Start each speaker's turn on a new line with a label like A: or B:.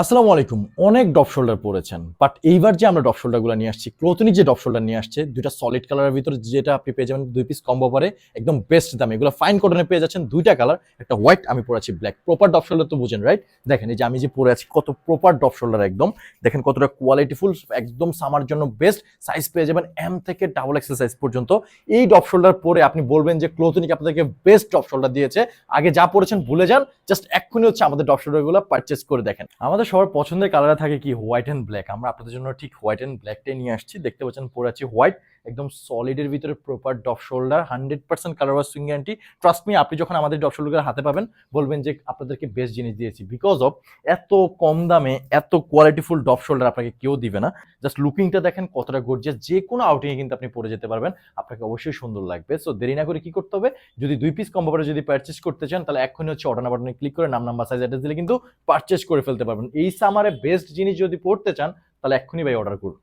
A: আসসালামু আলাইকুম। অনেক ড্রপ শোল্ডার পড়েছেন। বাট এইবার যে আমরা ড্রপ শোল্ডারগুলো নিয়ে আসছি, ক্লোথনিক যে ড্রপ শোল্ডার নিয়ে আসছে, ২ টা সলিড কালারের ভিতরে যেটা আপনি পেয়ে যাবেন ২ পিস কম্বো পারে একদম বেস্ট দামে। এগুলো ফাইন কটনে পেয়ে যাচ্ছেন ২ টা কালার, একটা হোয়াইট আমি পরে আছি ব্লাক। প্রপার ড্রপ শোল্ডার তো বুঝেন রাইট? দেখেন এই যে আমি যে পরে আছি কত প্রপার ড্রপ শোল্ডার একদম। দেখেন কতটা কোয়ালিটিফুল একদম সামার জন্য বেস্ট। সাইজ পেয়ে যাবেন এম থেকে ডাবল এক্সেল সাইজ পর্যন্ত। এই ড্রপ শোল্ডার পরে আপনি বলবেন যে ক্লোথনিক আপনাদেরকে বেস্ট ড্রপ শোল্ডার দিয়েছে। আগে যা পড়েছেন ভুলে যান। জাস্ট এক্ষুনি হচ্ছে আমাদের ড্রপ শোল্ডারগুলো পারচেজ করে দেখেন। আমাদের সবার পছন্দের কালারে থাকে কি হোয়াইট এন্ড ব্ল্যাক। আমরা আপনাদের জন্য ঠিক হোয়াইট এন্ড ব্ল্যাকটাই নিয়ে আসছি। দেখতে পাচ্ছেন পরে আছি হোয়াইট, একদম সলিডের ভিতরে proper drop shoulder, 100% colour wash swing guarantee. Trust me, আপনি যখন আমাদের ড্রপ শোল্ডার হাতে পাবেন বলবেন যে আপনাদেরকে বেস্ট জিনিস দিয়েছি, বিকজ অফ এত কম দামে এত কোয়ালিটিফুল ড্রপ শোল্ডার আপনাকে কেউ দিবে না। জাস্ট লুকিংটা দেখেন কতটা গর্জিয়াস, যে কোনো আউটিংয়ে কিন্তু আপনি পরে যেতে পারবেন, আপনাকে অবশ্যই সুন্দর লাগবে। সো দেরি না করে কি করতে হবে, যদি 2 পিস কম্বো করে যদি পারচেজ করতে চান তাহলে এক্ষুনি হচ্ছে অর্ডার নাও বাটনে ক্লিক করে নাম নাম্বার সাইজ অ্যাড্রেস দিলে কিন্তু পারচেজ করে ফেলতে পারবেন। এই সামারে বেস্ট জিনিস যদি পড়তে চান তাহলে এক্ষুনি ভাই অর্ডার করুন।